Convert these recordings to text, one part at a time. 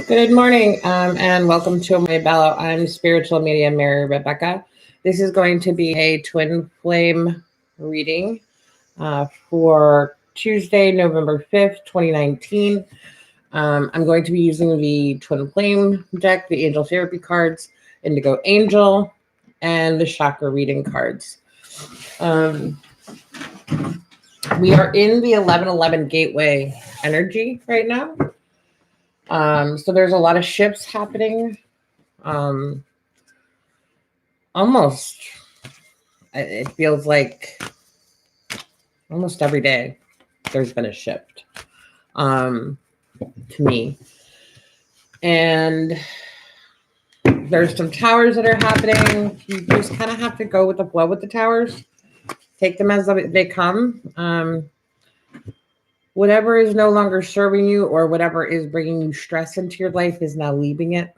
Good morning, and welcome to Amore Bello. I'm spiritual medium Mary Rebecca. This is going to be a twin flame reading for Tuesday, November 5th, 2019. I'm going to be using the twin flame deck, the angel therapy cards, indigo angel, and the chakra reading cards. We are in the 1111 gateway energy right now. So there's a lot of shifts happening. Almost, it feels like almost every day there's been a shift to me. And there's some towers that are happening. You just kind of have to go with the flow with the towers. Take them as they come. Whatever is no longer serving you or whatever is bringing you stress into your life is now leaving it,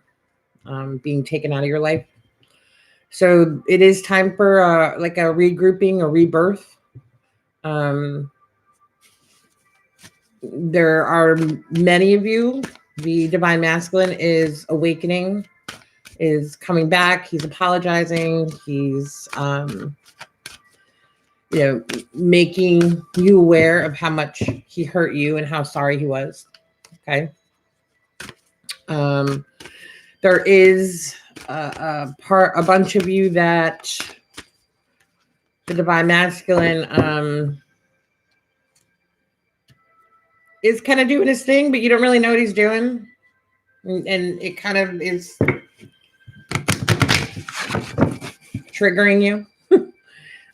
being taken out of your life. So it is time for like a regrouping, a rebirth. There are many of you. The divine masculine is awakening, is coming back. He's apologizing. He's, making you aware of how much he hurt you and how sorry he was. Okay. There is a bunch of you that the divine masculine is kind of doing his thing, but you don't really know what he's doing. And it kind of is triggering you.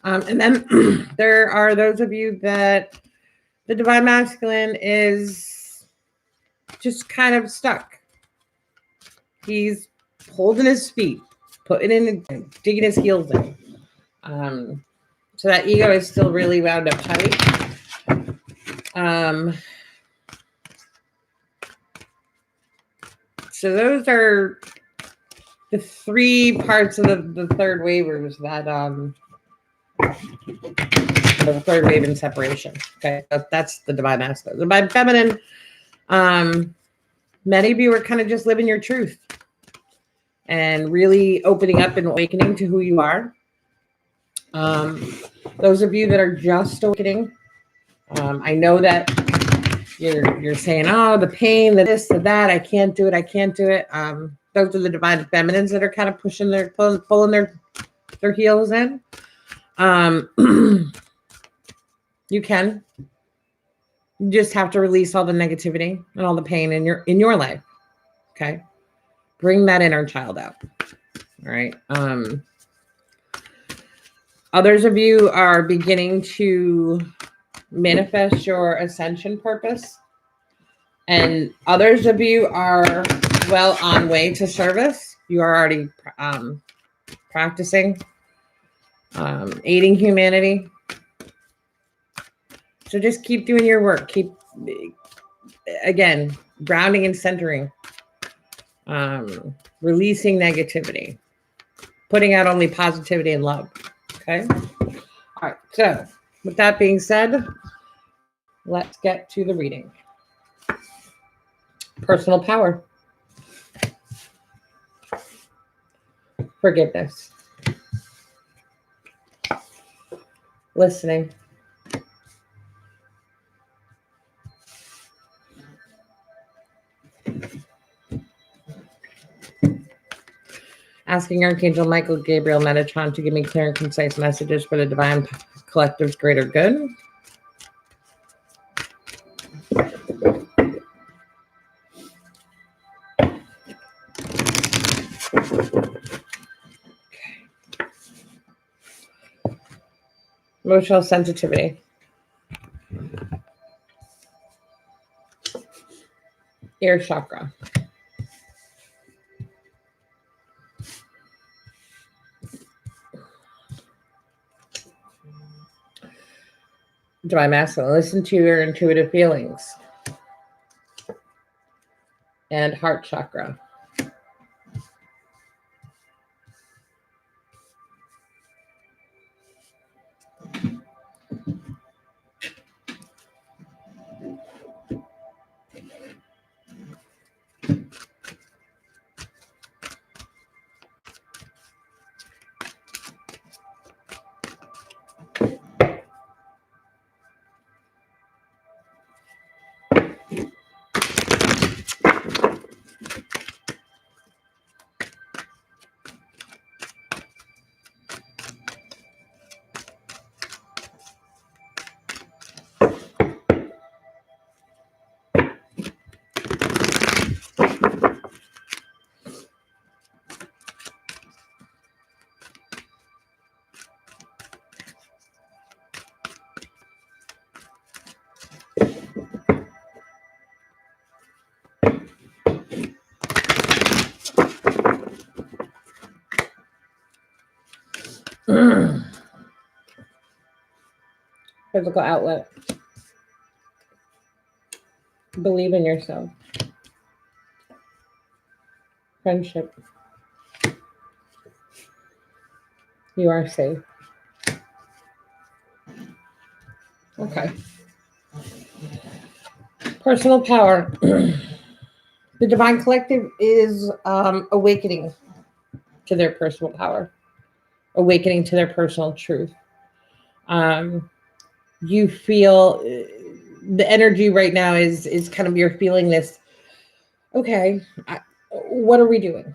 And then there are those of you that the divine masculine is just kind of stuck. He's holding his feet, putting in, digging his heels in. So that ego is still really wound up tight. So those are the three parts of the third waivers that the third wave in separation. Okay, that's the divine masculine. The divine feminine, many of you are kind of just living your truth and really opening up and awakening to who you are. Those of you that are just awakening, I know that you're saying, oh, the pain, the this, the that, I can't do it. Those are the divine feminines that are kind of pushing pulling their heels in. You can. You just have to release all the negativity and all the pain in your life. Okay. Bring that inner child out. All right. Others of you are beginning to manifest your ascension purpose. And others of you are well on way to service. You are already practicing, aiding humanity. So just keep doing your work. Keep, again, grounding and centering, releasing negativity, putting out only positivity and love. Okay. All right. So with that being said, let's get to the reading. Personal power. Forgiveness. Listening. Asking Archangel Michael, Gabriel, Metatron to give me clear and concise messages for the divine collective's greater good. Emotional sensitivity. Ear chakra. Divine masculine. Listen to your intuitive feelings. And heart chakra. physical outlet. Believe in yourself. Friendship. You are safe. Okay. Personal power. The Divine Collective is awakening to their personal power, awakening to their personal truth. You feel the energy right now is kind of, you're feeling this. Okay, what are we doing?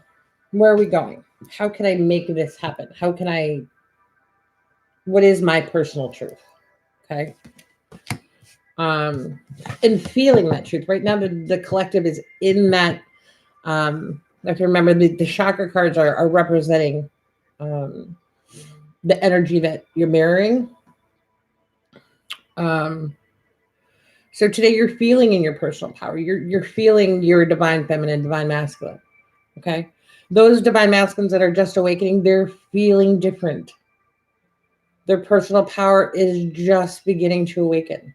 Where are we going? How can I make this happen? What is my personal truth? Okay. And feeling that truth right now, the collective is in that. If you remember, the chakra cards are representing the energy that you're mirroring. So today you're feeling in your personal power. You're feeling your divine feminine, divine masculine. Okay. Those divine masculines that are just awakening, they're feeling different. Their personal power is just beginning to awaken.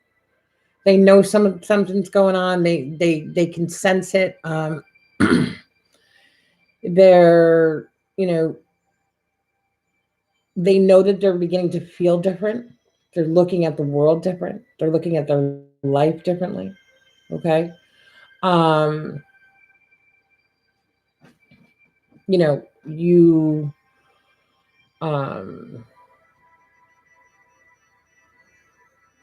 They know something's going on. They can sense it. They're, they know that they're beginning to feel different. They're looking at the world different. They're looking at their life differently. Okay. You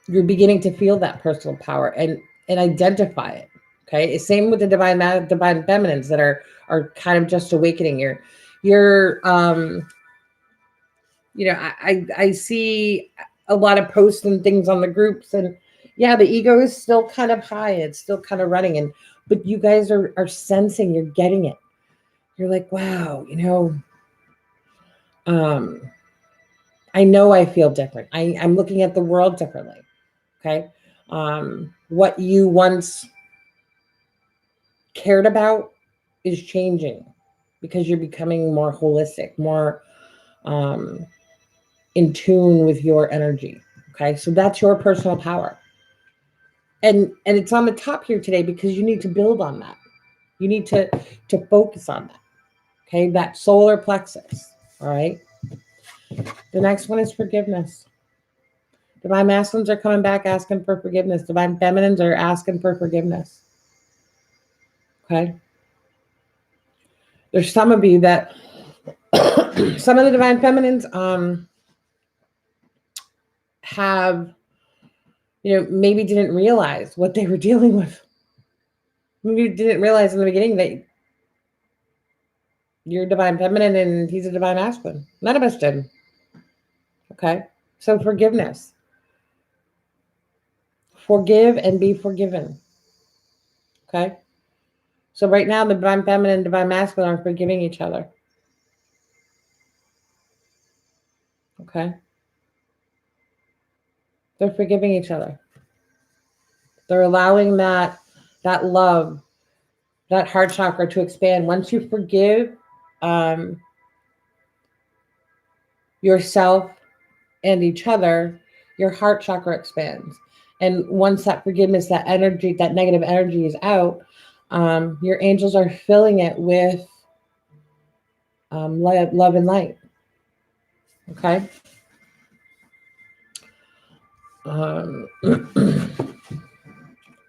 you're beginning to feel that personal power and identify it. Okay. Same with the divine feminines that are kind of just awakening. You're I see a lot of posts and things on the groups, and yeah, the ego is still kind of high. It's still kind of running, but you guys are sensing, you're getting it. You're like, wow, I know I feel different. I'm looking at the world differently. Okay. What you once cared about is changing because you're becoming more holistic, more in tune with your energy. Okay. So that's your personal power. And it's on the top here today because you need to build on that. You need to focus on that. Okay. That solar plexus. All right. The next one is forgiveness. Divine masculines are coming back asking for forgiveness. Divine feminines are asking for forgiveness. Okay. There's some of you that some of the divine feminines have, maybe didn't realize what they were dealing with. Maybe didn't realize in the beginning that you're divine feminine and he's a divine masculine. None of us did. Okay. So forgiveness. Forgive and be forgiven. Okay. So right now, the divine feminine and divine masculine are forgiving each other. Okay. They're forgiving each other. They're allowing that love, that heart chakra to expand. Once you forgive yourself and each other, your heart chakra expands. And once that forgiveness, that energy, that negative energy is out, your angels are filling it with love and light. Okay.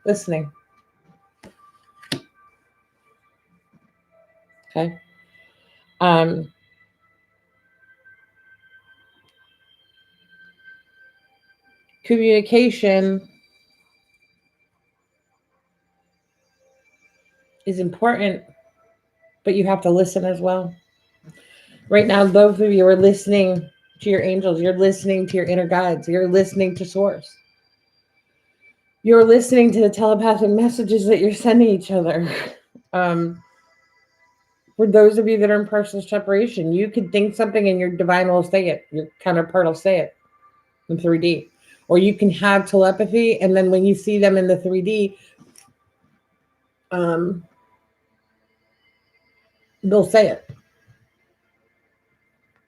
Listening. Okay. Communication is important, but you have to listen as well. Right now, both of you are listening to your angels. You're listening to your inner guides. You're listening to source. You're listening to the telepathic messages that you're sending each other. For those of you that are in partial separation, you could think something and your divine will say it. Your counterpart will say it in 3D. Or you can have telepathy, and then when you see them in the 3D, they'll say it.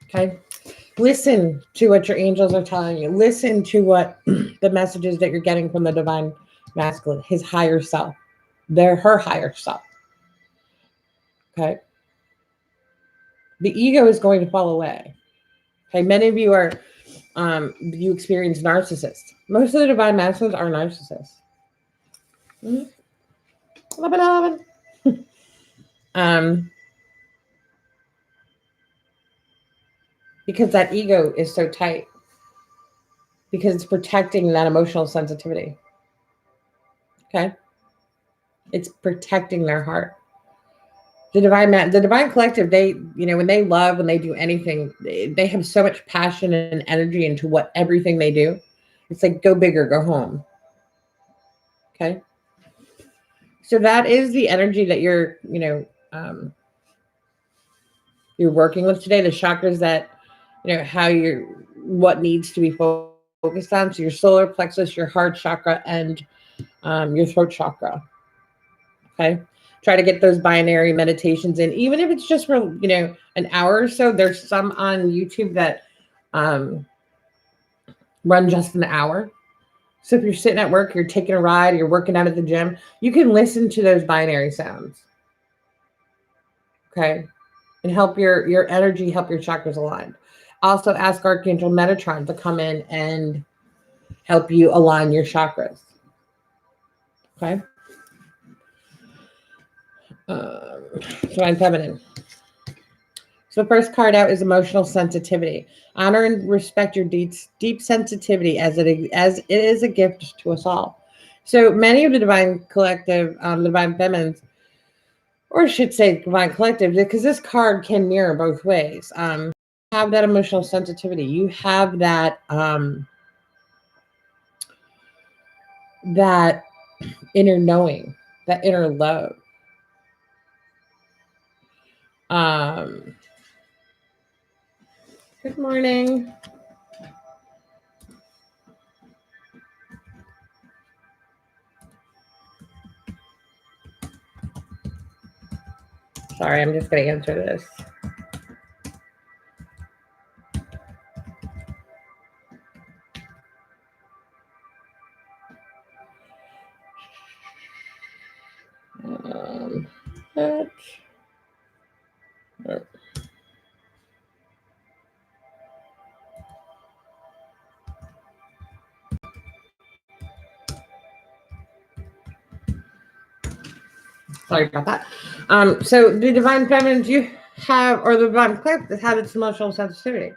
Okay? Listen to what your angels are telling you. Listen to what the messages that you're getting from the divine masculine, his higher self. They're her higher self. Okay. The ego is going to fall away. Okay. Many of you are, you experience narcissists. Most of the divine masculines are narcissists. Mm-hmm. Because that ego is so tight. Because it's protecting that emotional sensitivity. Okay. It's protecting their heart. The divine collective, they, when they love, when they do anything, they have so much passion and energy into what everything they do. It's like, go big or go home. Okay. So that is the energy that you're working with today. The chakras that, how what needs to be focused on. So your solar plexus, your heart chakra, and your throat chakra. Okay. Try to get those binary meditations in, even if it's just for, an hour or so. There's some on YouTube that run just an hour. So if you're sitting at work, you're taking a ride, you're working out at the gym, you can listen to those binary sounds. Okay. And help your energy, help your chakras align. Also ask Archangel Metatron to come in and help you align your chakras. Okay. Divine Feminine. So the first card out is emotional sensitivity. Honor and respect your deep sensitivity as it is a gift to us all. So many of the divine collective, divine feminines, or I should say divine collective, because this card can mirror both ways. Have that emotional sensitivity. You have that that inner knowing, that inner love. Good morning. Sorry, I'm just going to answer this. That. Oh. Sorry about that. So the divine feminines you have, or the divine collective, have its emotional sensitivity.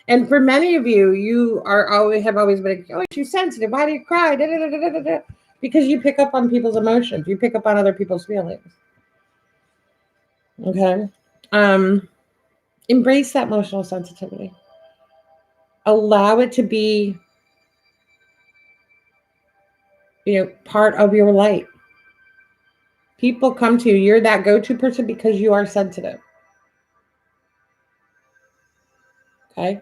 And for many of you, you have always been, oh, she's sensitive. Why do you cry? Da, da, da, da, da, da. Because you pick up on people's emotions. You pick up on other people's feelings. Okay. Embrace that emotional sensitivity. Allow it to be, part of your light. People come to you. You're that go-to person because you are sensitive. Okay.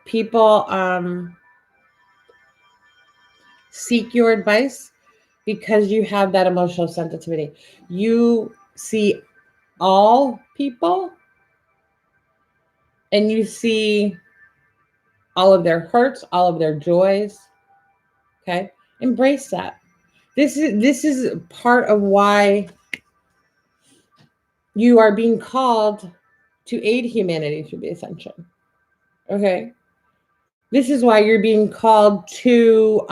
People seek your advice because you have that emotional sensitivity. You see all people and you see all of their hurts, all of their joys. Okay. Embrace that. This is part of why you are being called to aid humanity through the Ascension. Okay. This is why you're being called to,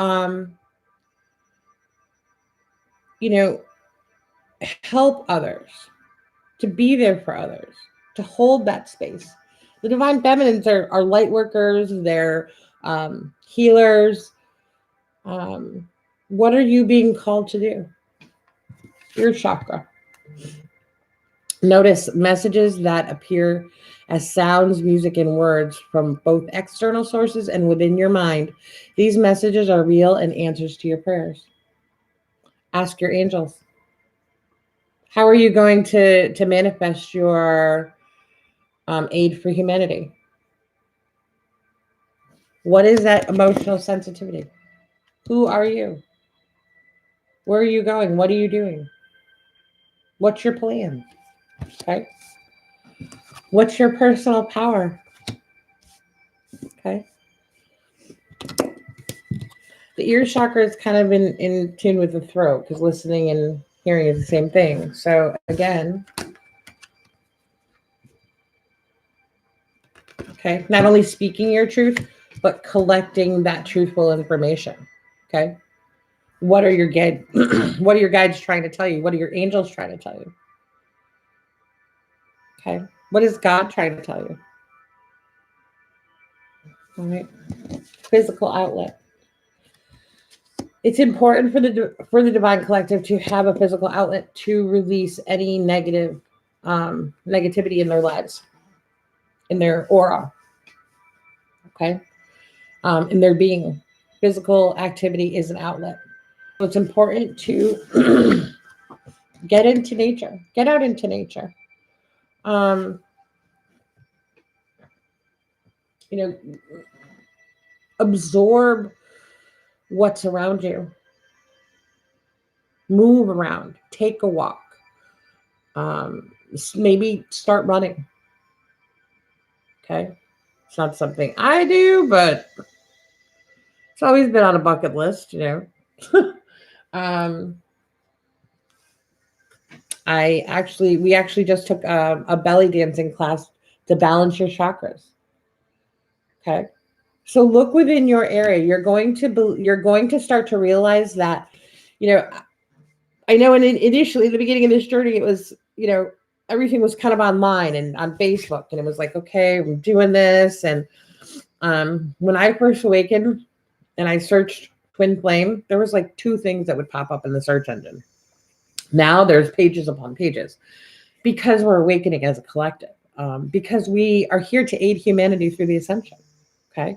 help others, to be there for others, to hold that space. The divine feminines are light workers, they're healers. What are you being called to do? Your chakra. Notice messages that appear as sounds, music, and words from both external sources and within your mind. These messages are real and answers to your prayers. Ask your angels. How are you going to manifest your aid for humanity? What is that emotional sensitivity? Who are you? Where are you going? What are you doing? What's your plan? Okay. What's your personal power? Okay. The ear chakra is kind of in tune with the throat because listening and hearing is the same thing. So again, okay, not only speaking your truth, but collecting that truthful information. Okay. What are your guides? What are your guides trying to tell you? What are your angels trying to tell you? Okay. What is God trying to tell you? All right. Physical outlet. It's important for the divine collective to have a physical outlet to release any negativity in their lives, in their aura. Okay. In their being. Physical activity is an outlet. So it's important to get into nature. Get out into nature. Um, you know, absorb what's around you. Move around. Take a walk. Maybe start running. Okay. It's not something I do, but it's always been on a bucket list, you know. um, we actually just took a belly dancing class to balance your chakras. Okay. So look within your area. You're going to start to realize that, you know, I know initially at the beginning of this journey, it was, you know, everything was kind of online and on Facebook, and it was like, okay, I'm doing this. And when I first awakened and I searched twin flame, there was like 2 things that would pop up in the search engine. Now there's pages upon pages because we're awakening as a collective, because we are here to aid humanity through the ascension. Okay.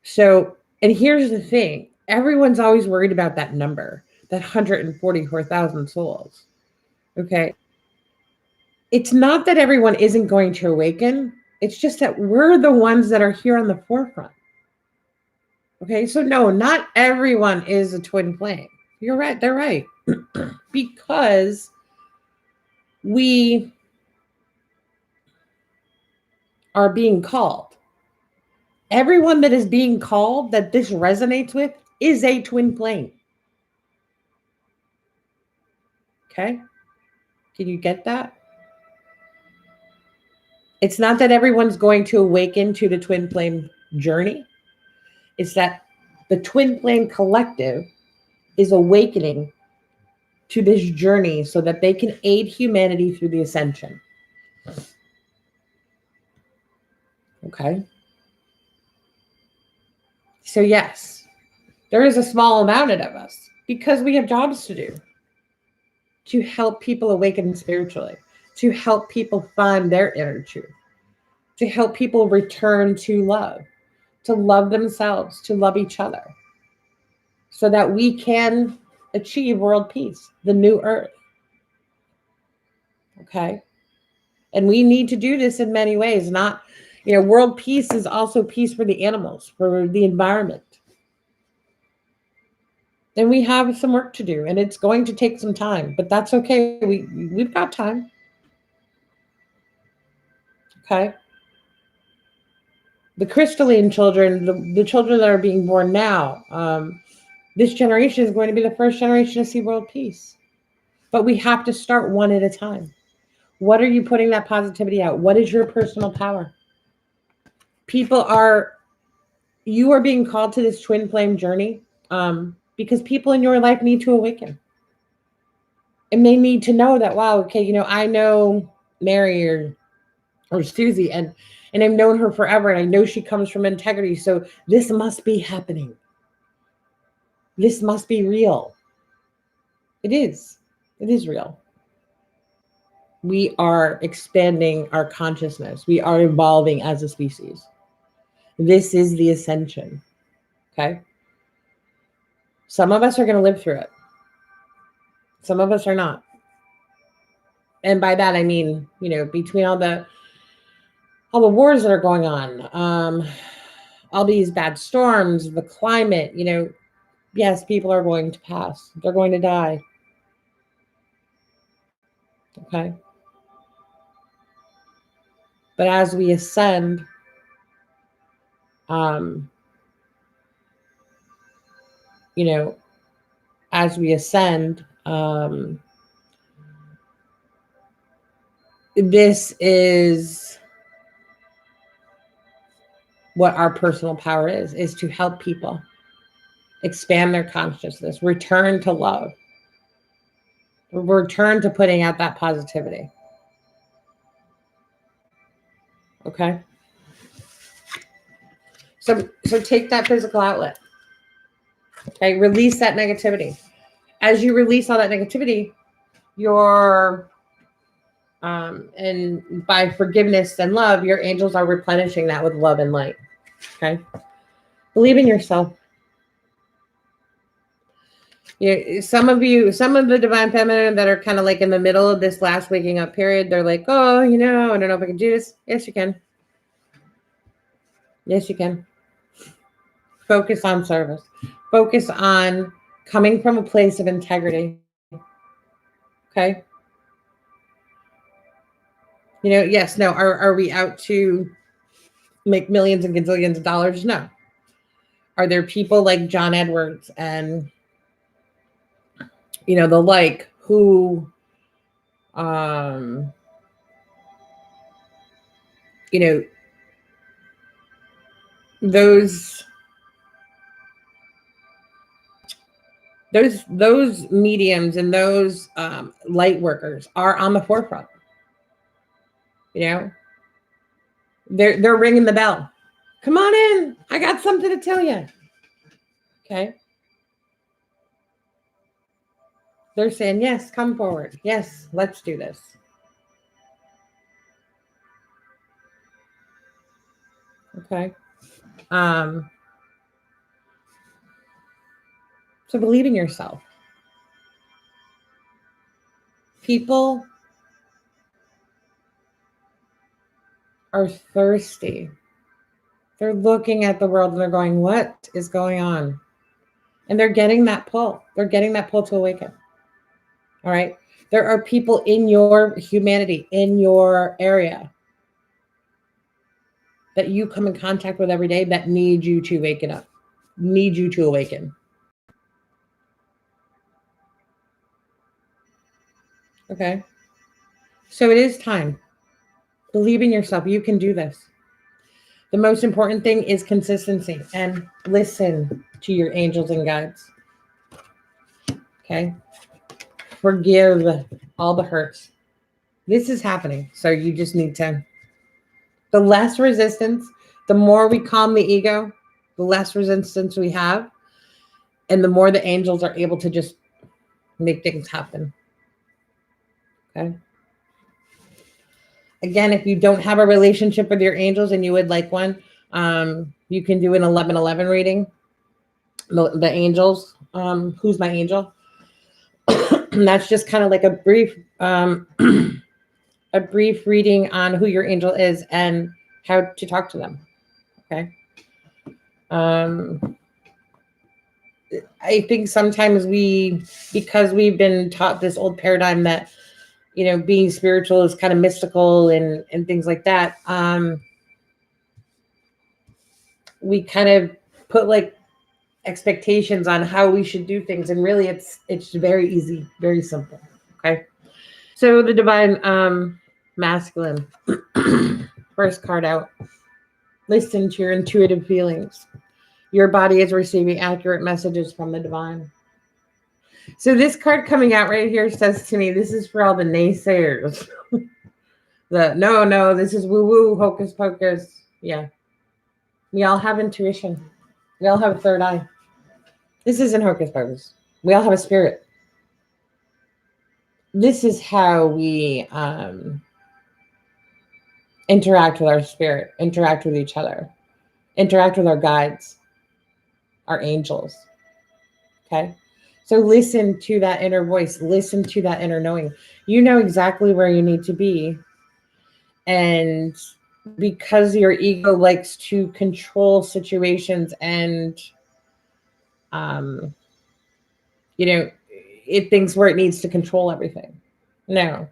So, and here's the thing, everyone's always worried about that number, that 144,000 souls. Okay. It's not that everyone isn't going to awaken. It's just that we're the ones that are here on the forefront. Okay. So, no, not everyone is a twin flame. You're right. They're right. Because we are being called. Everyone that is being called that this resonates with is a twin flame. Okay. Can you get that? It's not that everyone's going to awaken to the twin flame journey. It's that the twin flame collective is awakening to this journey so that they can aid humanity through the ascension. Okay. So yes, there is a small amount of us because we have jobs to do to help people awaken spiritually, to help people find their inner truth, to help people return to love themselves, to love each other, so that we can achieve world peace, the new earth. Okay. And we need to do this in many ways. Not, you know, world peace is also peace for the animals, for the environment. And we have some work to do, and it's going to take some time, but that's okay. We've got time. Okay. The crystalline children, the children that are being born now, this generation is going to be the first generation to see world peace. But we have to start one at a time. What are you putting that positivity out? What is your personal power? You are being called to this twin flame journey because people in your life need to awaken. And they need to know that, wow, okay, you know, I know Mary or Susie, and I've known her forever, and I know she comes from integrity. So this must be happening. This must be real. It is. It is real. We are expanding our consciousness. We are evolving as a species. This is the ascension. Okay. Some of us are going to live through it. Some of us are not. And by that, I mean, you know, between all the wars that are going on, all these bad storms, the climate, you know, yes, people are going to pass. They're going to die. Okay. But as we ascend, you know, as we ascend, this is what our personal power is to help people expand their consciousness, return to love, return to putting out that positivity. Okay. So take that physical outlet. Okay. Release that negativity. As you release all that negativity, your and by forgiveness and love, your angels are replenishing that with love and light. Okay. Believe in yourself. Some of the divine feminine that are kind of like in the middle of this last waking up period, they're like, oh, I don't know if I can do this. Yes, you can. Yes, you can. Focus on service. Focus on coming from a place of integrity. Okay. Yes, no. Are we out to make millions and gazillions of dollars? No. Are there people like John Edwards and the like who those mediums and those light workers are on the forefront. They're ringing the bell. Come on in. I got something to tell you. Okay. They're saying, yes, come forward. Yes, let's do this. Okay. So believe in yourself. People are thirsty. They're looking at the world and they're going, what is going on? And they're getting that pull. They're getting that pull to awaken. All right. There are people in your humanity, in your area, that you come in contact with every day that need you to waken up, need you to awaken. Okay. So it is time. Believe in yourself. You can do this. The most important thing is consistency and listen to your angels and guides. Okay. Forgive all the hurts. This is happening. So you just need to, the less resistance, the more we calm the ego, the less resistance we have, and the more the angels are able to just make things happen. Okay. Again, if you don't have a relationship with your angels and you would like one, you can do an 1111 reading. The angels, who's my angel? And that's just kind of like a brief reading on who your angel is and how to talk to them. Okay. I think sometimes because we've been taught this old paradigm that, being spiritual is kind of mystical and things like that. We kind of put like expectations on how we should do things. And really it's very easy, very simple. Okay. So the divine masculine, first card out, listen to your intuitive feelings. Your body is receiving accurate messages from the divine. So this card coming out right here says to me, this is for all the naysayers. No, this is woo-woo, hocus pocus. Yeah. We all have intuition. We all have a third eye. This isn't hocus pocus. We all have a spirit. This is how we interact with our spirit, interact with each other, interact with our guides, our angels. Okay. So listen to that inner voice, listen to that inner knowing. You know exactly where you need to be. And because your ego likes to control situations and, it thinks where it needs to control everything. No,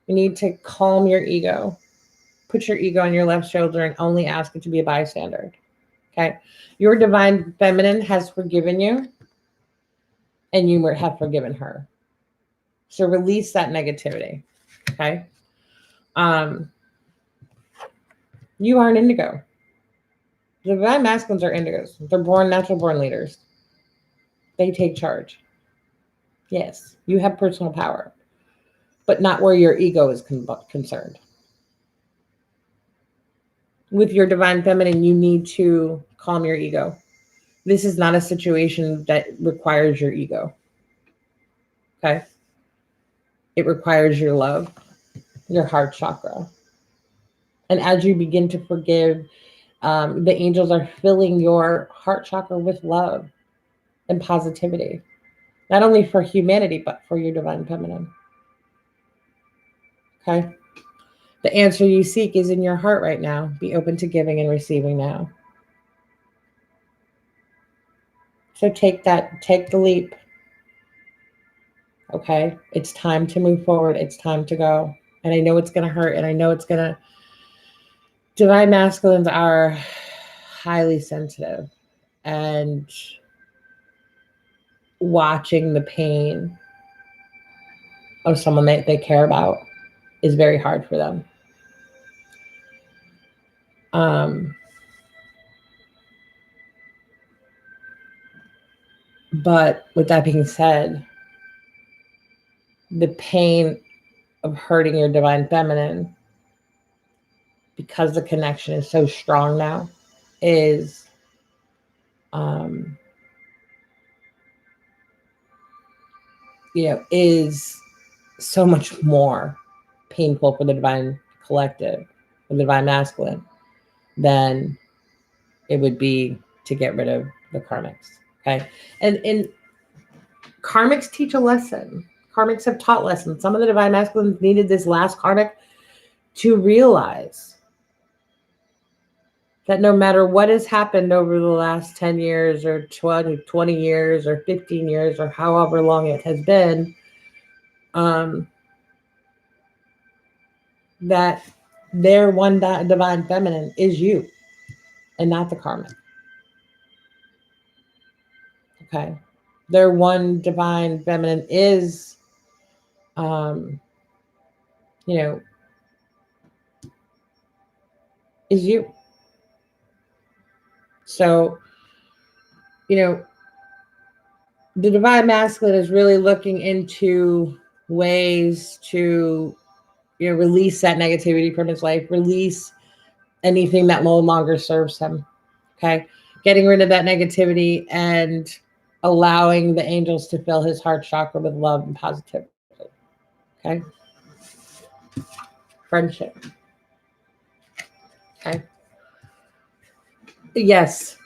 you need to calm your ego, put your ego on your left shoulder and only ask it to be a bystander. Okay. Your divine feminine has forgiven you, and you have forgiven her. So release that negativity. Okay. You are an indigo. The divine masculines are indigos. They're natural born leaders. They take charge. Yes, you have personal power, but not where your ego is concerned. With your divine feminine, you need to calm your ego. This is not a situation that requires your ego. Okay? It requires your love, your heart chakra. And as you begin to forgive, the angels are filling your heart chakra with love and positivity, not only for humanity, but for your divine feminine. Okay? The answer you seek is in your heart right now. Be open to giving and receiving now. So take the leap. Okay? It's time to move forward. It's time to go. And I know it's going to hurt, and I know it's going to. Divine masculines are highly sensitive, and watching the pain of someone that they care about is very hard for them. But with that being said, the pain of hurting your divine feminine, because the connection is so strong now, is is so much more painful for the divine collective, for the divine masculine, than it would be to get rid of the karmics. Okay. And karmics teach a lesson. Karmics have taught lessons. Some of the divine masculines needed this last karmic to realize that no matter what has happened over the last 10 years or 20 years or 15 years or however long it has been, that their one divine feminine is you and not the karmic. Okay. Their one divine feminine is, is you. So, the divine masculine is really looking into ways to, release that negativity from his life, release anything that no longer serves him. Okay. Getting rid of that negativity and allowing the angels to fill his heart chakra with love and positivity. Okay. Friendship. Okay. Yes.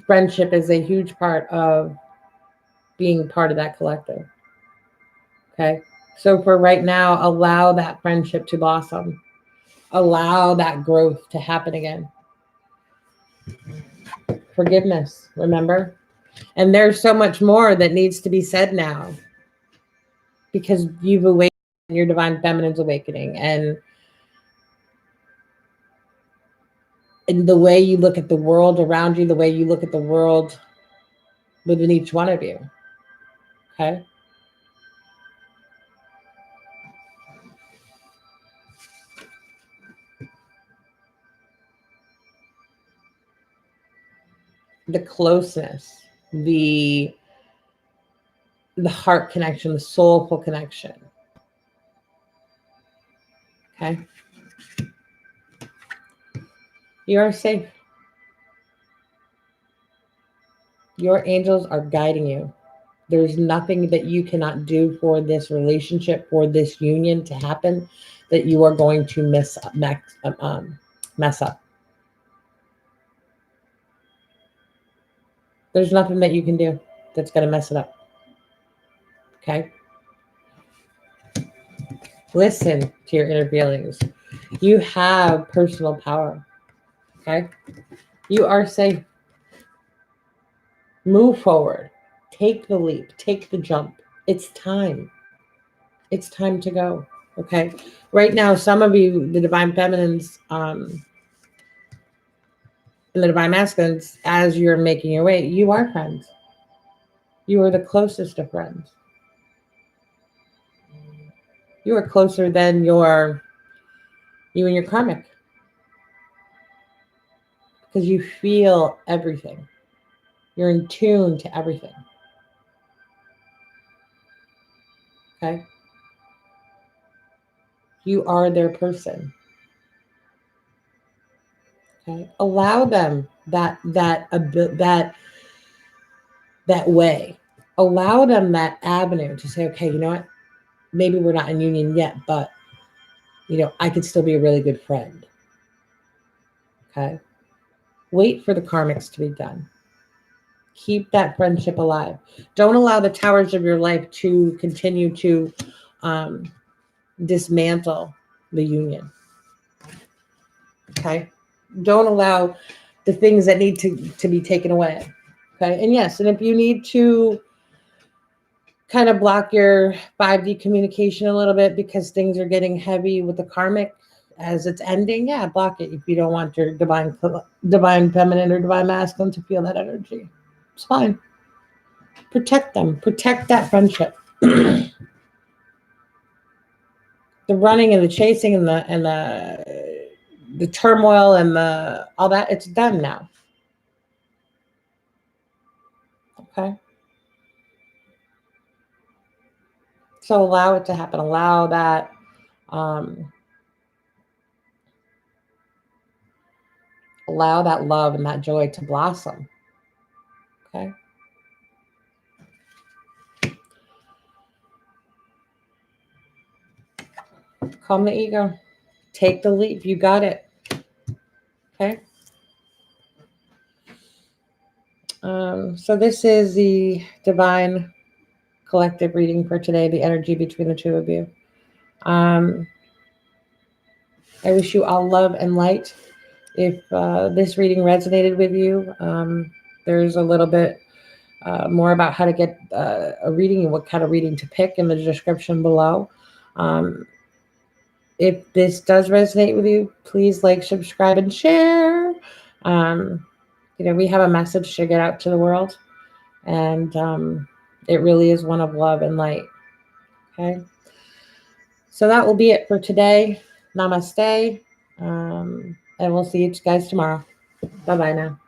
Friendship is a huge part of being part of that collective. Okay. So for right now, allow that friendship to blossom. Allow that growth to happen again. Forgiveness, remember? And there's so much more that needs to be said now, because you've awakened, your divine feminine's awakening, and the way you look at the world around you, the way you look at the world within each one of you. Okay? The closeness, the heart connection, the soulful connection. Okay? You are safe. Your angels are guiding you. There's nothing that you cannot do for this relationship, for this union to happen, that you are going to mess up. There's nothing that you can do that's going to mess it up. Okay? Listen to your inner feelings. You have personal power. Okay? You are safe. Move forward. Take the leap. Take the jump. It's time. It's time to go. Okay. Right now, some of you, the divine feminines, and the divine masculines, as you're making your way, you are friends. You are the closest of friends. You are closer than you and your karmic, because you feel everything. You're in tune to everything. Okay. You are their person. Okay. Allow them that way. Allow them that avenue to say, okay, you know what? Maybe we're not in union yet, but I could still be a really good friend. Okay. Wait for the karmics to be done. Keep that friendship alive. Don't allow the towers of your life to continue to dismantle the union. Okay. Don't allow the things that need to be taken away. Okay. And yes, and if you need to kind of block your 5D communication a little bit because things are getting heavy with the karmic as it's ending, yeah, block it if you don't want your divine feminine or divine masculine to feel that energy. It's fine. Protect them. Protect that friendship. The running and the chasing and the turmoil and the all that, it's done now. Okay. So allow it to happen. Allow that love and that joy to blossom. Okay. Calm the ego. Take the leap. You got it. Okay. So this is the divine collective reading for today, the energy between the two of you. I wish you all love and light. If this reading resonated with you, there's a little bit more about how to get a reading and what kind of reading to pick in the description below. If this does resonate with you, please like, subscribe, and share. We have a message to get out to the world, and it really is one of love and light. Okay. So that will be it for today. Namaste. And we'll see you guys tomorrow. Bye-bye now.